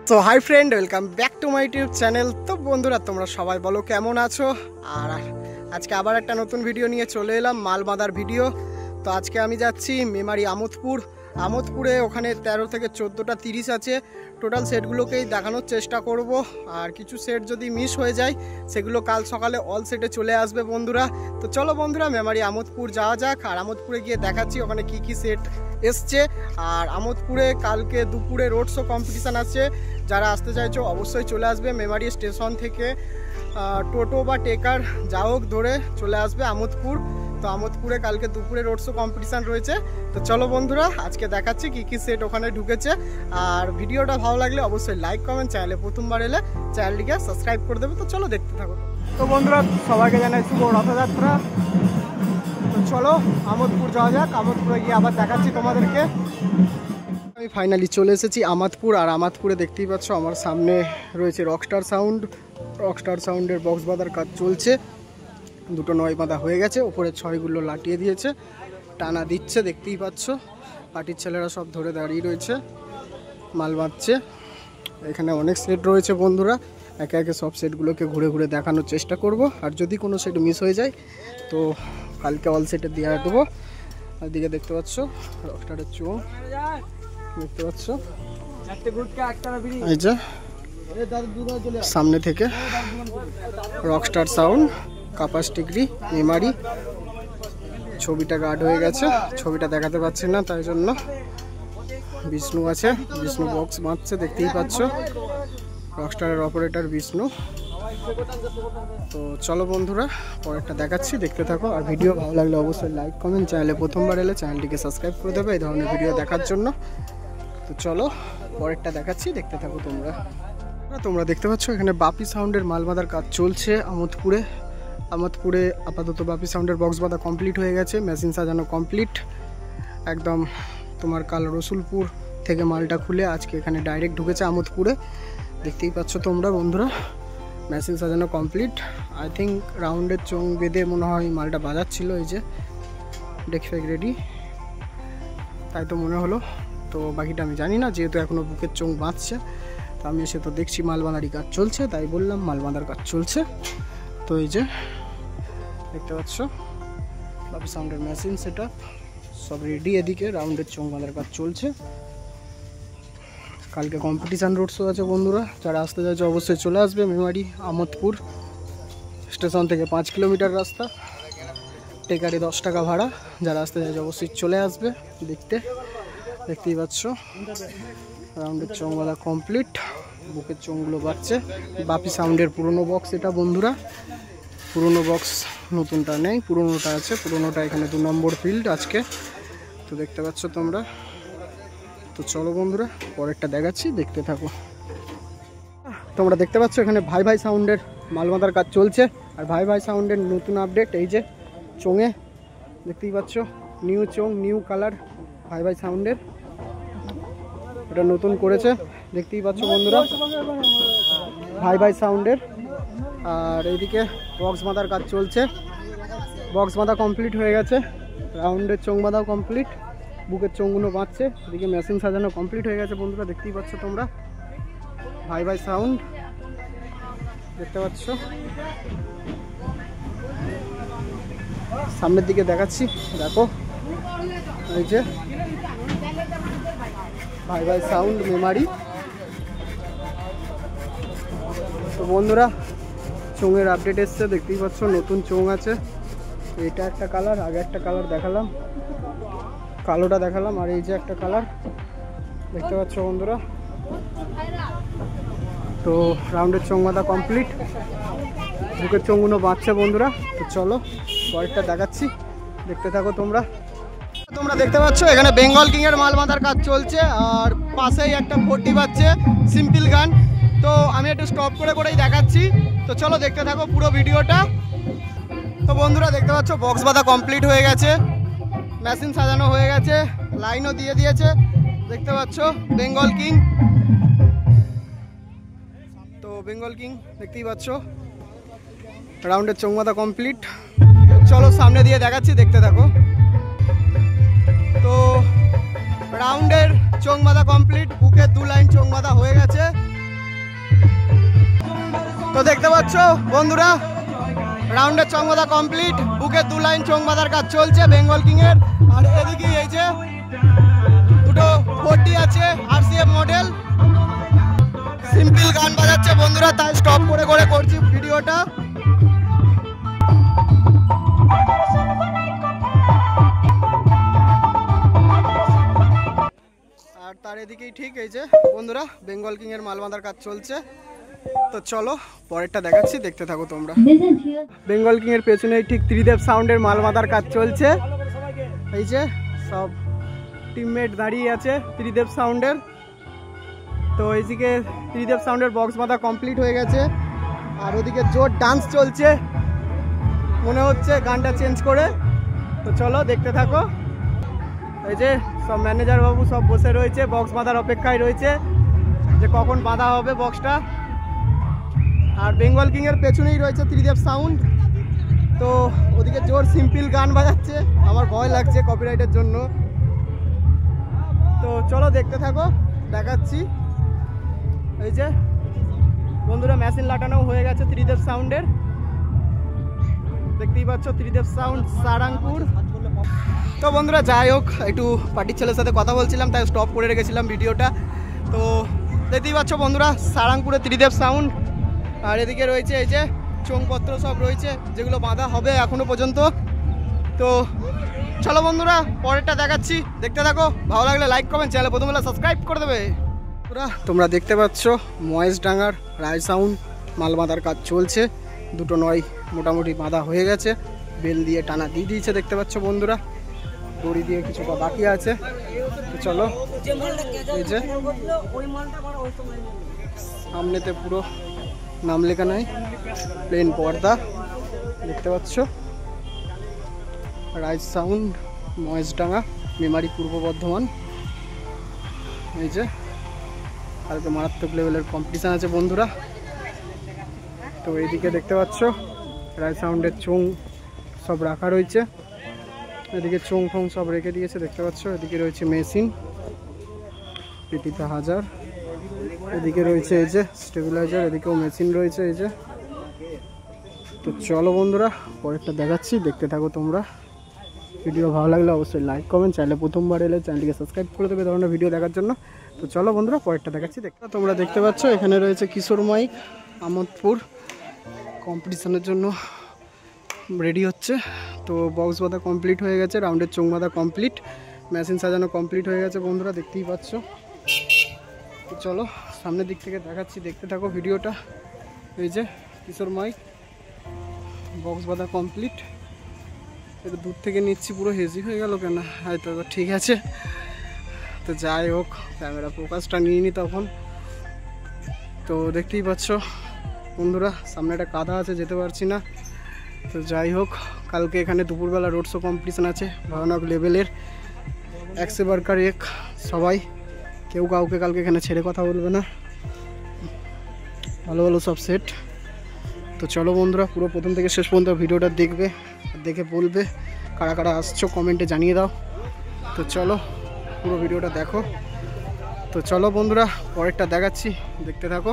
তো hi friend, welcome back to my YouTube channel. তো বন্ধুরা, তোমরা সবাই বলো কেমন আছো। আর আজকে আবার একটা নতুন ভিডিও নিয়ে চলে এলাম, মাল বাঁধার ভিডিও। তো আজকে আমি যাচ্ছি মেমারি আমোদপুরে। ওখানে 13 থেকে 14টা 30 আছে। টোটাল সেটগুলোকেই দেখানোর চেষ্টা করব। আর কিছু সেট যদি মিস হয়ে যায় সেগুলো কাল সকালে অল সেটে চলে আসবে বন্ধুরা। তো চলো বন্ধুরা, মেমারি আমোদপুর যাওয়া যাক। আর আমোদপুরে গিয়ে দেখাচ্ছি ওখানে কি কি সেট এসছে। আর আমোদপুরে কালকে দুপুরে রোড শো কম্পিটিশান আছে। যারা আসতে চাইছো অবশ্যই চলে আসবে। মেমারি স্টেশন থেকে টোটো বা টেকার যা হোক ধরে চলে আসবে আমোদপুর। তো আমোদপুরে কালকে দুপুরে রোড শো কম্পিটিশান রয়েছে। তো চলো বন্ধুরা, আজকে দেখাচ্ছি কী কী সেট ওখানে ঢুকেছে। আর ভিডিওটা ভালো লাগলে অবশ্যই লাইক কমেন্ট, চ্যানেলে প্রথমবার এলে চ্যানেলটিকে সাবস্ক্রাইব করে দেবে। তো চলো দেখতে থাকো। তো বন্ধুরা, সবাইকে জানাই শুভ রথযাত্রা। তো চলো আমোদপুর যাওয়া যাক। আমোদপুরে গিয়ে আবার দেখাচ্ছি তোমাদেরকে। আমি ফাইনালি চলে এসেছি আমাদপুর। আর আমাদপুরে দেখতেই পাচ্ছ আমার সামনে রয়েছে রকস্টার সাউন্ডের বক্স বাঁধার কাজ চলছে। দুটো 9 বাঁধা হয়ে গেছে, ওপরে 6গুলো লাটিয়ে দিয়েছে, টানা দিচ্ছে। দেখতেই পাচ্ছ পার্টির ছেলেরা সব ধরে দাঁড়িয়ে রয়েছে, মাল বাঁধছে। এখানে অনেক সেট রয়েছে বন্ধুরা, একে একে সব সেটগুলোকে ঘুরে ঘুরে দেখানোর চেষ্টা করব। আর যদি কোনো সেট মিস হয়ে যায় তো কালকে অল সেটে দিয়ে দেবো। ওইদিকে দেখতে পাচ্ছ রকস্টারের চোখ, দেখতে পাচ্ছ এই যে সামনে থেকে রকস্টার সাউন্ড, ক্যাপাসিটি মেমারি। ছবিটা গার্ড হয়ে গেছে, ছবিটা দেখাতে পাচ্ছি না, তাই জন্য বিষ্ণু আছে, বিষ্ণু বক্স বাঁধছে। দেখতেই পাচ্ছ রকস্টারের অপারেটর বিষ্ণু। তো চলো বন্ধুরা, পরেরটা দেখাচ্ছি, দেখতে থাকো। আর ভিডিও ভালো লাগলে অবশ্যই লাইক কমেন্ট, চ্যানেলে প্রথমবার এলে চ্যানেলটিকে সাবস্ক্রাইব করে দেবে এই ধরনের ভিডিও দেখার জন্য। তো চলো পরেরটা দেখাচ্ছি, দেখতে থাকো তোমরা দেখতে পাচ্ছ এখানে বাপি সাউন্ডের মাল বাঁধার কাজ চলছে আমোদপুরে। আপাতত বাপি সাউন্ডের বক্স বাঁধা কমপ্লিট হয়ে গেছে, মেশিন সাজানো কমপ্লিট একদম। তোমার কাল রসুলপুর থেকে মালটা খুলে আজকে এখানে ডাইরেক্ট ঢুকেছে আমোদপুরে। দেখতেই পাচ্ছ তোমরা বন্ধুরা, মেশিন সাজানো কমপ্লিট। আই থিঙ্ক রাউন্ডের চোং বেঁধে মনে হয় মালটা বাজাচ্ছিল। এই যে ডেক ফেক রেডি, তাই তো মনে হলো। তো বাকিটা আমি জানি না, যেহেতু এখনও বুকের চোং বাঁধছে। তো আমি এসে তো দেখছি মাল বাঁধারই কাজ চলছে, তাই বললাম মাল বাঁধার কাজ চলছে। তো এই যে দেখতে পাচ্ছ বাপি সাউন্ডের মেশিন সেট সব রেডি। এদিকে রাউন্ডের চোং বাঁধার কাজ চলছে। কালকে কম্পিটিশান রোড শো আছে বন্ধুরা, যারা আসতে চাইছে অবশ্যই চলে আসবে। মেমারি আমোদপুর স্টেশন থেকে 5 কিলোমিটার রাস্তা, টেকারে 10 টাকা ভাড়া। যারা আসতে চাইছে অবশ্যই চলে আসবে দেখতেই পাচ্ছ রাউন্ডের চোং বাঁধা কমপ্লিট, বুকের চোংগুলো বাজছে। বাপি সাউন্ডের পুরনো বক্স এটা বন্ধুরা, পুরনো বক্স, নতুনটা নেই, পুরনোটা আছে। পুরনোটা এখানে 2 নম্বর ফিল্ড আজকে। তো দেখতে পাচ্ছ তোমরা। তো চলো বন্ধুরা, পরেরটা দেখাচ্ছি, দেখতে থাকো। তোমরা দেখতে পাচ্ছ এখানে ভাই সাউন্ডের মাল বাঁধার কাজ চলছে। আর ভাই সাউন্ডের নতুন আপডেট এই যে চোঙে, দেখতেই পাচ্ছ নিউ চোং, নিউ কালার ভাই সাউন্ডের, এটা নতুন করেছে। দেখতেই পাচ্ছ বন্ধুরা ভাই সাউন্ডের। আর এইদিকে বক্স বাঁধার কাজ চলছে, বক্স বাঁধা কমপ্লিট হয়ে গেছে, রাউন্ডের চোং বাঁধাও কমপ্লিট, বুকের চোঙগুলো বাঁধছে। এদিকে মেশিন সাজানো কমপ্লিট হয়ে গেছে বন্ধুরা, দেখতেই পাচ্ছ তোমরা ভাই সাউন্ড, দেখতে পাচ্ছ। সামনের দিকে দেখাচ্ছি, দেখো এই যে ভাই সাউন্ড মেমারি। তো বন্ধুরা, চোঙের আপডেট এসছে, দেখতেই পাচ্ছ নতুন চোং আছে। এটা একটা কালার, আগে একটা কালার দেখালাম, কালোটা দেখালাম, আর এই যে একটা কালার দেখতে পাচ্ছ বন্ধুরা। তো রাউন্ডের চোং বাঁধা কমপ্লিট, বুকের চোঙগুলো বাঁধছে বন্ধুরা। তো চলো পরেরটা দেখাচ্ছি, দেখতে থাকো তোমরা দেখতে পাচ্ছ এখানে বেঙ্গল কিংয়ের মাল বাঁধার কাজ চলছে। আর পাশেই একটা 40 বাজছে সিম্পল গান। তো আমি একটু স্টপ করেই দেখাচ্ছি। তো চলো দেখতে থাকো পুরো ভিডিওটা। তো বন্ধুরা দেখতে পাচ্ছ বক্স বাঁধা কমপ্লিট হয়ে গেছে, মেশিন সাজানো হয়ে গেছে, লাইনও দিয়ে দিয়েছে। দেখতে পাচ্ছ বেঙ্গল কিং। তো বেঙ্গল কিং দেখতেই পাচ্ছ, রাউন্ডের চোং বাঁধা কমপ্লিট। চলো সামনে দিয়ে দেখাচ্ছি, দেখতে থাকো। তো রাউন্ডের চোং বাঁধা কমপ্লিট, বুকের 2 লাইন চোং বাঁধা হয়ে গেছে। তো দেখতে পাচ্ছ বন্ধুরা, রাউন্ডের চোং বাঁধা কমপ্লিট, বুকে 2 লাইন চোং বাঁধার কাজ চলছে বেঙ্গল কিং এর। আর এদিকে এই যে দুটো 40 আছে আরসিএফ মডেল, সিম্পল গান বাজাচ্ছে বন্ধুরা, তাই স্টপ করে করে করছি ভিডিওটা। আর তার এদিকেই ঠিক এই যে বন্ধুরা বেঙ্গল কিং এর মাল বাঁধার কাজ চলছে। তো চলো পরেরটা দেখাচ্ছি, দেখতে থাকো তোমরা। বেঙ্গল কিং এর পেছনেই ঠিক ত্রিদেব সাউন্ডের মাল বাঁধার কাজ চলছে। এই যে সব টিমমেট দাঁড়িয়ে আছে ত্রিদেব সাউন্ডের। তো এইদিকে ত্রিদেব সাউন্ডের বক্স বাঁধা কমপ্লিট হয়ে গেছে, আর ওদিকে জোর ডান্স চলছে মনে হচ্ছে গানটা চেঞ্জ করে। তো চলো দেখতে থাকো। এই যে সব ম্যানেজার বাবু সব বসে রয়েছে, বক্স বাঁধার অপেক্ষায় রয়েছে যে কখন বাঁধা হবে বক্সটা। আর বেঙ্গল কিং এর পেছনেই রয়েছে ত্রিদেব সাউন্ড। তো ওদিকে জোর সিম্পল গান বাজাচ্ছে, আমার ভয় লাগছে কপিরাইটের জন্য। তো চলো দেখতে থাকো, দেখাচ্ছি। এই যে বন্ধুরা মেশিন লাটানো হয়ে গেছে ত্রিদেব সাউন্ডের, দেখতেই পাচ্ছ ত্রিদেব সাউন্ড সারাংপুর। তো বন্ধুরা যাই হোক, একটু পার্টির ছেলের সাথে কথা বলছিলাম তাই স্টপ করে রেখেছিলাম ভিডিওটা। তো দেখতেই পাচ্ছ বন্ধুরা সারাংপুরে ত্রিদেব সাউন্ড। আর এদিকে রয়েছে এই যে চোংপত্র সব রয়েছে যেগুলো বাঁধা হবে এখনো পর্যন্ত। তো চলো বন্ধুরা পরেরটা দেখাচ্ছি, দেখতে থাকো। ভালো লাগলে লাইক কমেন্ট, চ্যানেলে প্রথম হলে সাবস্ক্রাইব করে দেবে। তোমরা দেখতে পাচ্ছ মহেশডাঙ্গার রায় সাউন্ড মাল বাঁধার কাজ চলছে। দুটো নয় মোটামুটি বাঁধা হয়ে গেছে, বেল দিয়ে টানা দিয়ে দিয়েছে দেখতে পাচ্ছ বন্ধুরা, দড়ি দিয়ে কিছুটা বাকি আছে। তো চলো এই যে সামনেতে পুরো নাম লেখা নাই, প্লেন পর্দা দেখতে পাচ্ছ। রাইস সাউন্ড মহেশডাঙ্গা মেমারি পূর্ব বর্ধমান। এই যে কালকে মারাত্মক লেভেলের কম্পিটিশান আছে বন্ধুরা। তো এইদিকে দেখতে পাচ্ছ রাইস সাউন্ডের চোং সব রাখা রয়েছে, এদিকে চোং ফোং সব রেখে দিয়েছে দেখতে পাচ্ছ। এদিকে রয়েছে মেশিন পিটিতে হাজার, এদিকে রয়েছে এই যে স্টেবিলাইজার, এদিকেও মেশিন রয়েছে এই যে। তো চলো বন্ধুরা পরেরটা দেখাচ্ছি, দেখতে থাকো তোমরা। ভিডিও ভালো লাগলে অবশ্যই লাইক কমেন্ট, চ্যানেলে প্রথমবার এলে চ্যানেলটিকে সাবস্ক্রাইব করে দেবে ধরনের ভিডিও দেখার জন্য। তো চলো বন্ধুরা পরেরটা দেখাচ্ছি, দেখতে তোমরা দেখতে পাচ্ছ এখানে রয়েছে কিশোর মাইক আমোদপুর কম্পিটিশনের জন্য রেডি হচ্ছে। তো বক্স বাঁধা কমপ্লিট হয়ে গেছে, রাউন্ডের চোং বাঁধা কমপ্লিট, মেশিন সাজানো কমপ্লিট হয়ে গেছে বন্ধুরা, দেখতেই পাচ্ছ। তো চলো সামনের দিক থেকে দেখাচ্ছি, দেখতে থাকো ভিডিওটা। এই যে কিশোর মাইক বক্স বাঁধা কমপ্লিট, এটা দূর থেকে নিচ্ছি, পুরো হেজি হয়ে গেল কেন, হয়তো ঠিক আছে। তো যাই হোক ক্যামেরা ফোকাসটা নিয়ে নি তখন। তো দেখতেই পাচ্ছ বন্ধুরা সামনে একটা কাদা আছে, যেতে পারছি না। তো যাই হোক কালকে এখানে দুপুরবেলা রোড শো কম্পিটিশান আছে ভয়ানক লেভেলের, এক সে বারকার এক, সবাই কেউ কাউকে কালকে এখানে ছেড়ে কথা বলবে না, ভালো ভালো সব সেট। তো চলো বন্ধুরা পুরো প্রথম থেকে শেষ পর্যন্ত ভিডিওটা দেখবে, দেখে বলবে কারা কারা আসছো কমেন্টে জানিয়ে দাও। তো চলো পুরো ভিডিওটা দেখো। তো চলো বন্ধুরা পরেরটা দেখাচ্ছি, দেখতে থাকো।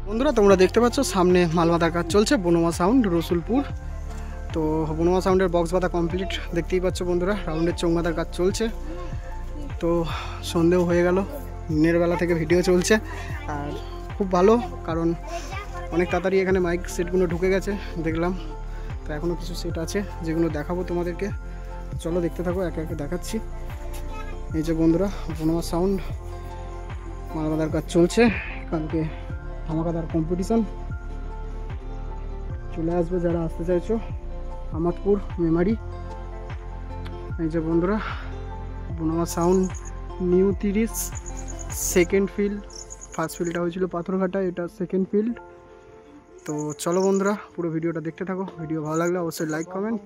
বন্ধুরা তোমরা দেখতে পাচ্ছ সামনে মাল বাঁধার কাজ চলছে বনমা সাউন্ড রসুলপুর। তো বনমা সাউন্ডের বক্স বাঁধা কমপ্লিট দেখতেই পাচ্ছ বন্ধুরা, রাউন্ডের চোং বাঁধার কাজ চলছে। তো সন্দেহ হয়ে গেল, দিনের বেলা থেকে ভিডিও চলছে আর খুব ভালো, কারণ অনেক তাড়াতাড়ি এখানে মাইক সেটগুলো ঢুকে গেছে দেখলাম। তো এখনও কিছু সেট আছে যেগুলো দেখাবো তোমাদেরকে, চলো দেখতে থাকো, একে একে দেখাচ্ছি। এই যে বন্ধুরা বনমা সাউন্ড মাল বাঁধার কাজ চলছে, কালকে ধামাকাদার কম্পিটিশন, চলে আসবে যারা আসতে চাইছো আমোদপুর মেমারি। এই যে বন্ধুরা বনমা sound new 30 second field, first ফিল্ডটা হয়েছিল পাথরঘাটা, এটা সেকেন্ড ফিল্ড। তো চলো বন্ধুরা পুরো ভিডিওটা দেখতে থাকো, ভিডিও ভালো লাগলে অবশ্যই লাইক কমেন্ট,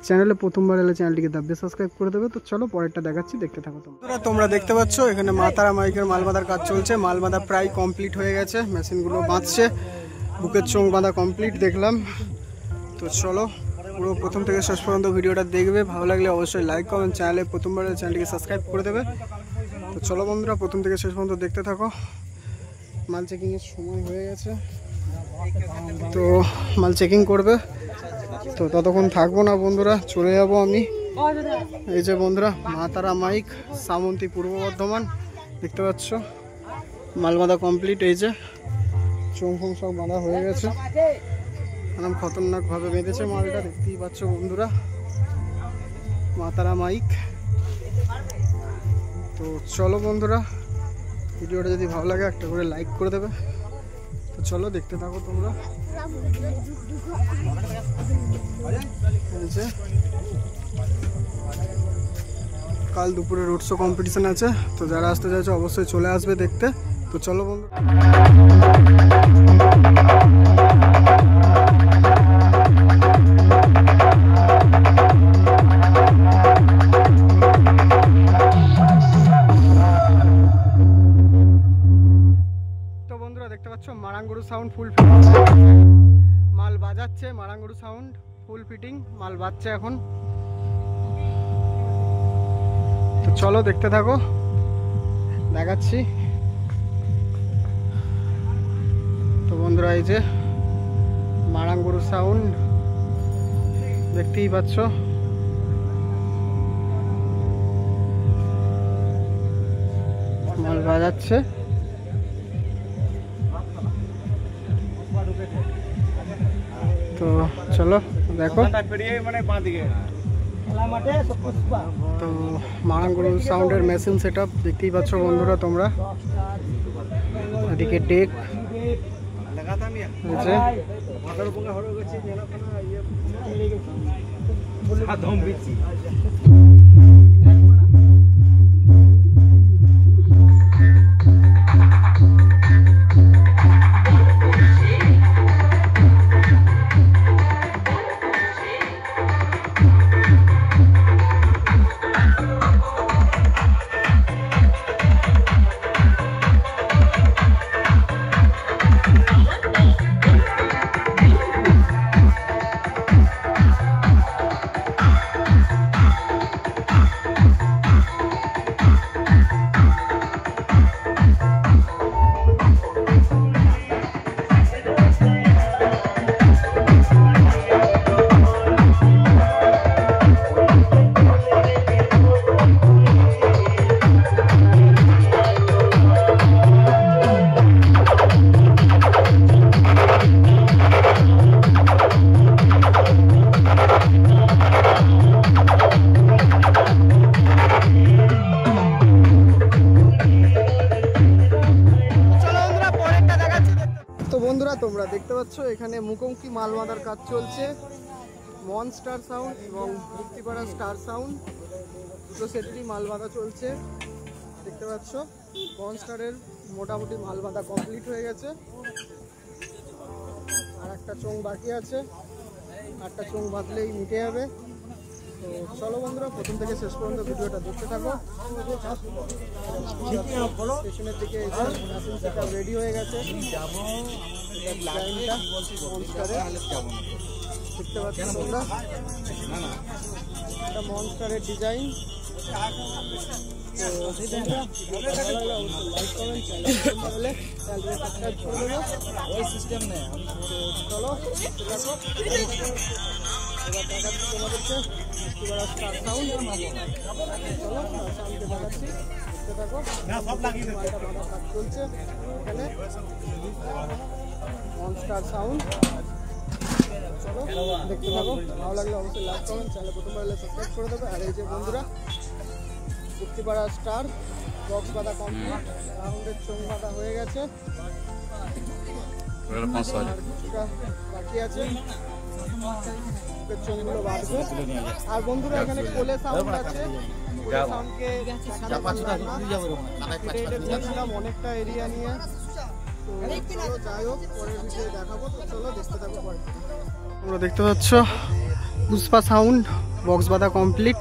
চ্যানেলে প্রথমবার এলে চ্যানেলটিকে দাবি সাবস্ক্রাইব করে দেবে। তো চলো পরেরটা দেখাচ্ছি, দেখতে থাকো তোমরা দেখতে পাচ্ছ এখানে মাতারা মাইকের মাল বাঁধার কাজ চলছে, মাল বাঁধা প্রায় কমপ্লিট হয়ে গেছে, মেশিনগুলো বাঁধছে, বুকের চোং বাঁধা কমপ্লিট দেখলাম। তো চলো পুরো প্রথম থেকে শেষ পর্যন্ত ভিডিওটা দেখবে, ভালো লাগলে অবশ্যই লাইক কমেন্ট, চ্যানেলে প্রথমবার চ্যানেলটিকে সাবস্ক্রাইব করে দেবে। তো চলো বন্ধুরা প্রথম থেকে শেষ পর্যন্ত দেখতে থাকো। মাল চেকিংয়ের সময় হয়ে গেছে, তো মাল চেকিং করবে, তো ততক্ষণ থাকবো না বন্ধুরা, চলে যাব আমি। এই যে বন্ধুরা মা তারা মাইক, সামন্তী, পূর্ব বর্ধমান, দেখতে পাচ্ছ মাল বাঁধা কমপ্লিট। এই যে চোং ফোং সব বাঁধা হয়ে গেছে, একদম খতরনাকভাবে বেঁধেছে মালটা, দেখতেই পাচ্ছ বন্ধুরা, মা তারা মাইক। তো চলো বন্ধুরা, ভিডিওটা যদি ভালো লাগে একটা করে লাইক করে দেবে। তো চলো দেখতে থাকো তোমরা। কাল দুপুরে রোড শো কম্পিটিশন আছে, তো যারা আসতে চাইছে অবশ্যই চলে আসবে দেখতে। তো চলো বন্ধু। তো বন্ধুরা দেখতে পাচ্ছ মারাঙ্গুরু সাউন্ড ফুল ফিটিং, মাল বাজাচ্ছে। মারাঙ্গুরু সাউন্ড ফুল ফিটিং, মাল বাজছে এখন। তো চলো দেখতে থাকো, দেখাচ্ছি। তো বন্ধুরা এই যে মারাঙ্গুরু সাউন্ড, দেখতেই পাচ্ছ, মাল বাজাচ্ছে। তো চলো দেখো। তো মারাঙ্গুরু সাউন্ডের মেশিন সেট আপ দেখতেই পাচ্ছ বন্ধুরা তোমরা। এদিকে ডেক, তোমরা দেখতে পাচ্ছ এখানে মুখোমুখি মাল বাঁধার কাজ চলছে। মনস্টার সাউন্ড এবং মুক্তিপাড়া স্টার সাউন্ড দুটো সেটেরই মাল বাঁধা চলছে, দেখতে পাচ্ছ। মনস্টারের মোটামুটি মাল বাঁধা কমপ্লিট হয়ে গেছে, আর একটা চোং বাকি আছে, একটা চোং বাঁধলেই মিটে যাবে। তো চলো বন্ধুরা, প্রথম থেকে শেষ পর্যন্ত ভিডিওটা দেখতে থাকো। স্টেশনের দিকে সেটা রেডি হয়ে গেছে, দেখতে পাচ্ছ তোমরা, এটা মনস্টারের ডিজাইন। চলো এবার দেখাচ্ছি তোমাদেরকে স্টার সাউন্ড। চলো সাউন্ডে দেখাচ্ছি, দেখতে থাকো। কাজ চলছে এখানে মনস্টার সাউন্ড। চলো দেখতে থাকো, ভালো লাগলে অবশ্যই লাইক করবেন, চ্যানেল প্রথমবার হলে সাবস্ক্রাইব করে দেবে। আর এই যে বন্ধুরা মুক্তিপাড়া স্টার বক্স বাঁধা কমপ্লিট, রাউন্ডের চোং বাঁধা হয়ে গেছে, কিছুটা বাকি আছে, চোঙগুলো বাঁধবে। আর বন্ধুরা এখানে কোলে সাউন্ড আছে, কোলে সাউন্ডকে দেখাচ্ছিলাম অনেকটা এরিয়া নিয়ে। তো চলো যাই হোক, পরের ভিডিও দেখাবো। তো চলো দেখতে থাকো পরে। তোমরা দেখতে পাচ্ছ পুষ্পা সাউন্ড বক্স বাঁধা কমপ্লিট,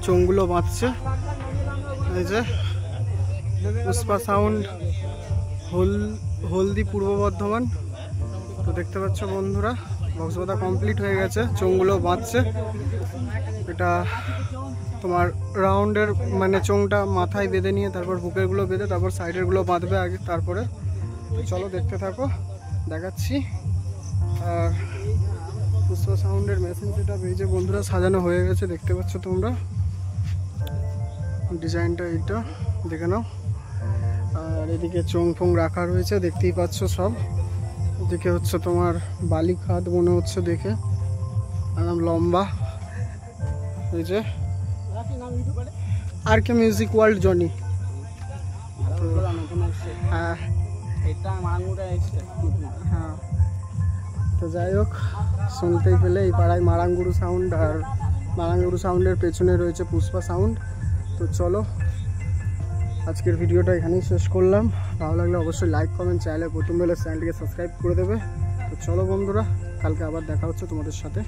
চোঙগুলো বাঁধছে। এই যে পুষ্পা সাউন্ড হলদি, পূর্ব বর্ধমান। তো দেখতে পাচ্ছ বন্ধুরা বক্স বাঁধা কমপ্লিট হয়ে গেছে, চোঙগুলো বাঁধছে। এটা তোমার রাউন্ডের মানে চোঙটা মাথায় বেঁধে নিয়ে তারপর বুকেরগুলো বেঁধে তারপর সাইডেরগুলো বাঁধবে আগে, তারপরে চলো দেখতে থাকো, দেখাচ্ছি। আর পুষ্পা সাউন্ডের মেশিন সেটা এই যে বন্ধুরা সাজানো হয়ে গেছে, দেখতে পাচ্ছ তোমরা ডিজাইনটা, এইটা দেখে নাও। আর এদিকে চোং ফোং রাখা রয়েছে, দেখতেই পাচ্ছ সব। এদিকে হচ্ছে তোমার বালি খাত মনে হচ্ছে দেখে, একদম লম্বা। এই যে আর কে মিউজিক ওয়ার্ল্ড জনি। হ্যাঁ হ্যাঁ, তো যাই হোক, শুনতেই পেলে এই পাড়ায় মারাঙ্গুরু সাউন্ড, আর মারাঙ্গুরু সাউন্ডের পেছনে রয়েছে পুষ্পা সাউন্ড। তো চলো আজকের ভিডিওটা এখানেই শেষ করলাম। ভালো লাগলে অবশ্যই লাইক কমেন্ট, চাইলে প্রথম বেলা চ্যানেলটিকে সাবস্ক্রাইব করে দেবে। তো চলো বন্ধুরা, কালকে আবার দেখা হচ্ছে তোমাদের সাথে।